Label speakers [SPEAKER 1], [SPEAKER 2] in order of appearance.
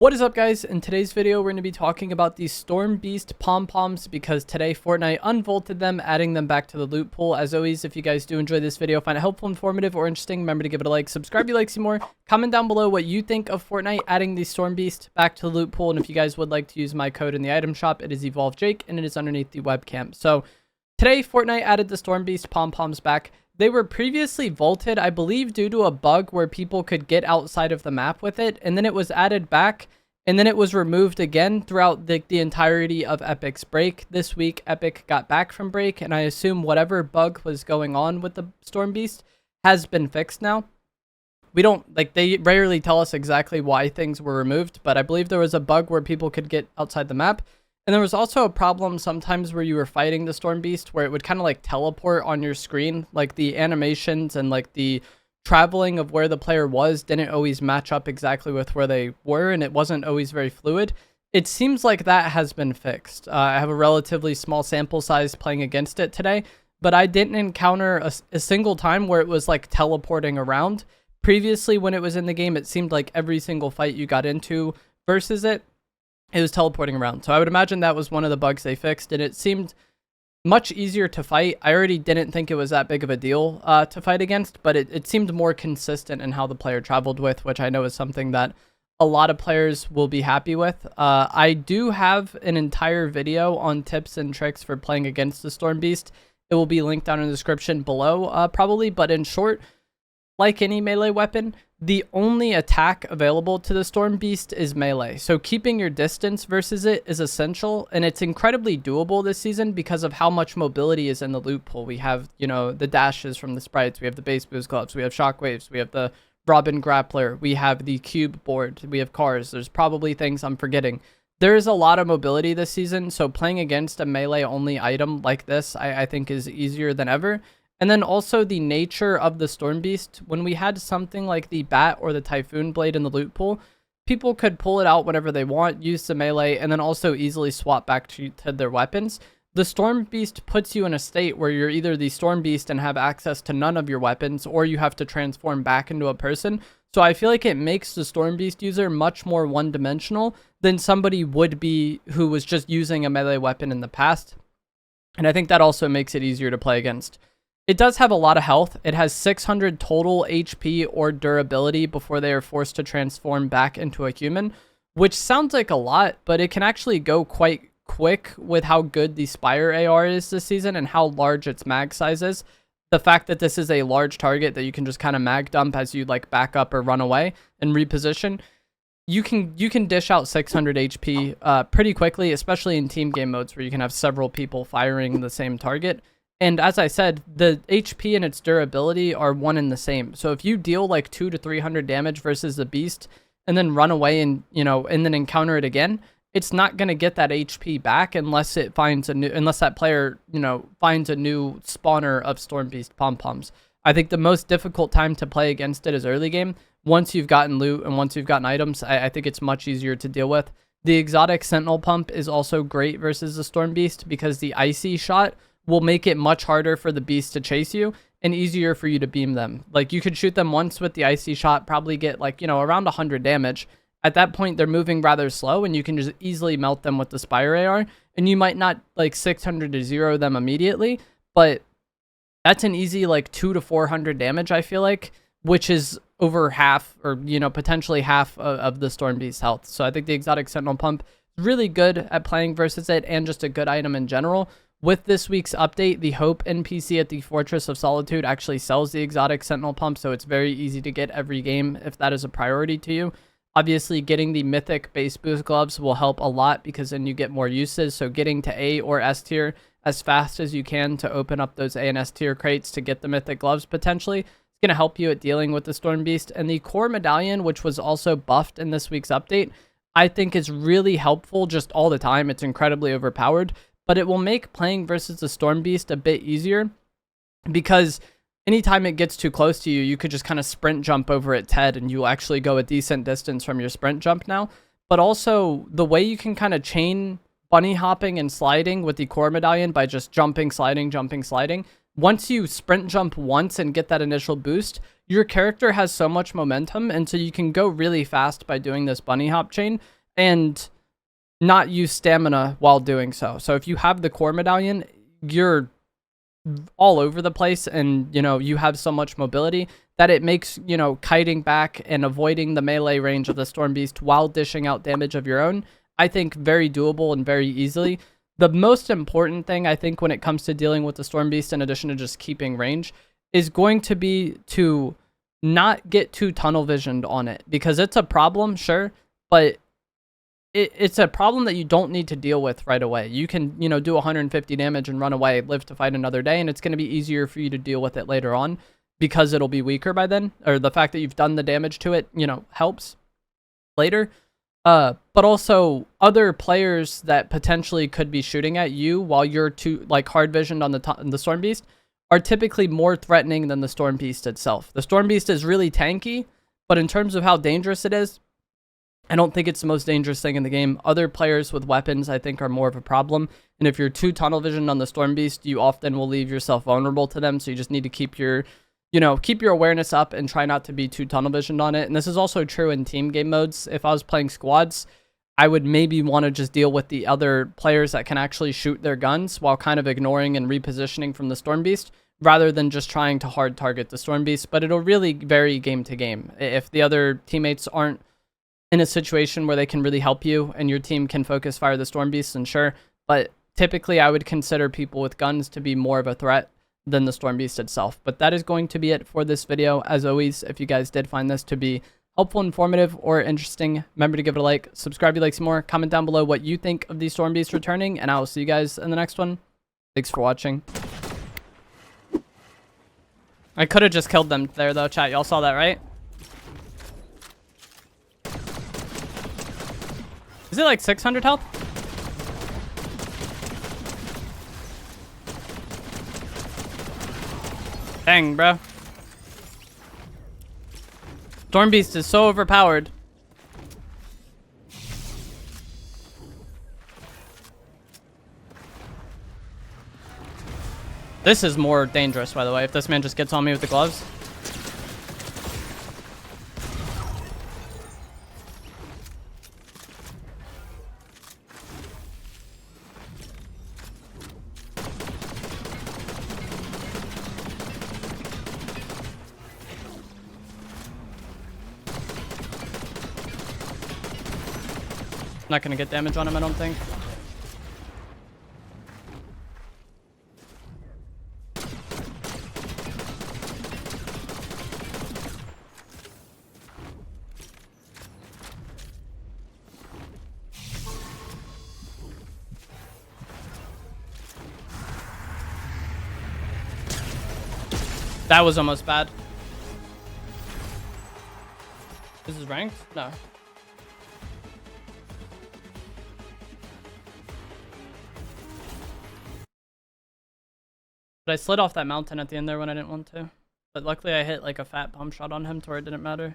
[SPEAKER 1] What is up, guys? In today's video, we're going to be talking about the Storm Beast Pom Poms because today Fortnite unvaulted them, adding them back to the loot pool. As always, if you guys do enjoy this video, find it helpful, informative, or interesting, remember to give it a like, subscribe if you like to see more, comment down below what you think of Fortnite adding the Storm Beast back to the loot pool, and if you guys would like to use my code in the item shop, it is EvolveJake, and it is underneath the webcam. So today, Fortnite added the Storm Beast Pom Poms back. They were previously vaulted, I believe, due to a bug where people could get outside of the map with it, and then it was added back, and then it was removed again throughout the entirety of Epic's break. This week, Epic got back from break, and I assume whatever bug was going on with the Storm Beast has been fixed now. We don't, they rarely tell us exactly why things were removed, but I believe there was a bug where people could get outside the map. And there was also a problem sometimes where you were fighting the Storm Beast where it would kind of teleport on your screen. Like the animations and the traveling of where the player was didn't always match up exactly with where they were, and it wasn't always very fluid. It seems like that has been fixed. I have a relatively small sample size playing against it today, but I didn't encounter a single time where it was teleporting around. Previously, when it was in the game, it seemed like every single fight you got into versus it was teleporting around. So I would imagine that was one of the bugs they fixed, and it seemed much easier to fight. I already didn't think it was that big of a deal to fight against, but it seemed more consistent in how the player traveled with, which I know is something that a lot of players will be happy with. I do have an entire video on tips and tricks for playing against the Storm Beast. It will be linked down in the description below, probably, but in short, like any melee weapon, the only attack available to the Storm Beast is melee. So keeping your distance versus it is essential, and it's incredibly doable this season because of how much mobility is in the loot pool. We have, the dashes from the sprites, we have the base boost gloves, we have shockwaves, we have the Robin grappler, we have the cube board, we have cars. There's probably things I'm forgetting. There is a lot of mobility this season, so playing against a melee only item like this, I think is easier than ever. And then also the nature of the Storm Beast. When we had something like the Bat or the Typhoon Blade in the loot pool, people could pull it out whenever they want, use the melee, and then also easily swap back to their weapons. The Storm Beast puts you in a state where you're either the Storm Beast and have access to none of your weapons, or you have to transform back into a person. So I feel like it makes the Storm Beast user much more one-dimensional than somebody would be who was just using a melee weapon in the past. And I think that also makes it easier to play against. It does have a lot of health. It has 600 total HP or durability before they are forced to transform back into a human, which sounds like a lot, but it can actually go quite quick with how good the Spire AR is this season and how large its mag size is. The fact that this is a large target that you can just kind of mag dump as you back up or run away and reposition, you can dish out 600 HP pretty quickly, especially in team game modes where you can have several people firing the same target. And as I said, the HP and its durability are one and the same. So if you deal 200 to 300 damage versus the beast and then run away and, and then encounter it again, it's not going to get that HP back unless it finds unless that player, finds a new spawner of Storm Beast Pom Poms. I think the most difficult time to play against it is early game. Once you've gotten loot and once you've gotten items, I think it's much easier to deal with. The exotic Sentinel Pump is also great versus the Storm Beast because the icy shot will make it much harder for the beast to chase you and easier for you to beam them. You could shoot them once with the icy shot, probably get around 100 damage. At that point, they're moving rather slow, and you can just easily melt them with the Spire AR, and you might not 600 to 0 them immediately, but that's an easy 200 to 400 damage, I feel like, which is over half or potentially half of the Storm Beast's health. So I think the exotic Sentinel Pump is really good at playing versus it, and just a good item in general. With this week's update, the Hope NPC at the Fortress of Solitude actually sells the exotic Sentinel Pump, so it's very easy to get every game if that is a priority to you. Obviously, getting the mythic base boost gloves will help a lot because then you get more uses, so getting to A or S tier as fast as you can to open up those A and S tier crates to get the mythic gloves potentially is going to help you at dealing with the Storm Beast. And the core medallion, which was also buffed in this week's update, I think is really helpful just all the time. It's incredibly overpowered, but it will make playing versus the Storm Beast a bit easier because anytime it gets too close to you, you could just kind of sprint jump over its head and you'll actually go a decent distance from your sprint jump now. But also the way you can kind of chain bunny hopping and sliding with the core medallion by just jumping, sliding, jumping, sliding. Once you sprint jump once and get that initial boost, your character has so much momentum, and so you can go really fast by doing this bunny hop chain and not use stamina while doing so. So if you have the core medallion, you're all over the place, and you know, you have so much mobility that it makes, you know, kiting back and avoiding the melee range of the Storm Beast while dishing out damage of your own, I think very doable and very easily. The most important thing, I think, when it comes to dealing with the Storm Beast, in addition to just keeping range, is going to be to not get too tunnel visioned on it, because it's a problem, sure, but it's a problem that you don't need to deal with right away. You can, you know, do 150 damage and run away, live to fight another day, and it's going to be easier for you to deal with it later on because it'll be weaker by then, or the fact that you've done the damage to it, you know, helps later. But also other players that potentially could be shooting at you while you're too like hard visioned on the Storm Beast are typically more threatening than the Storm Beast itself. The Storm Beast is really tanky, but in terms of how dangerous it is, I don't think it's the most dangerous thing in the game. Other players with weapons, I think, are more of a problem. And if you're too tunnel visioned on the Storm Beast, you often will leave yourself vulnerable to them. So you just need to keep your, you know, keep your awareness up and try not to be too tunnel visioned on it. And this is also true in team game modes. If I was playing squads, I would maybe want to just deal with the other players that can actually shoot their guns while kind of ignoring and repositioning from the Storm Beast, rather than just trying to hard target the Storm Beast. But it'll really vary game to game. If the other teammates aren't in a situation where they can really help you and your team can focus fire the Storm Beasts, and sure, but typically I would consider people with guns to be more of a threat than the Storm Beast itself. But that is going to be it for this video. As always, if you guys did find this to be helpful, informative, or interesting, remember to give it a like, subscribe if you like some more, comment down below what you think of these Storm Beasts returning, and I will see you guys in the next one. Thanks for watching. I could have just killed them there though, chat. Y'all saw that, right? Is it like 600 health? Dang, bro. Storm Beast is so overpowered. This is more dangerous, by the way, if this man just gets on me with the gloves. Not gonna get damage on him, I don't think. That was almost bad. This is ranked? No. But I slid off that mountain at the end there when I didn't want to. But luckily I hit like a fat pump shot on him to where it didn't matter.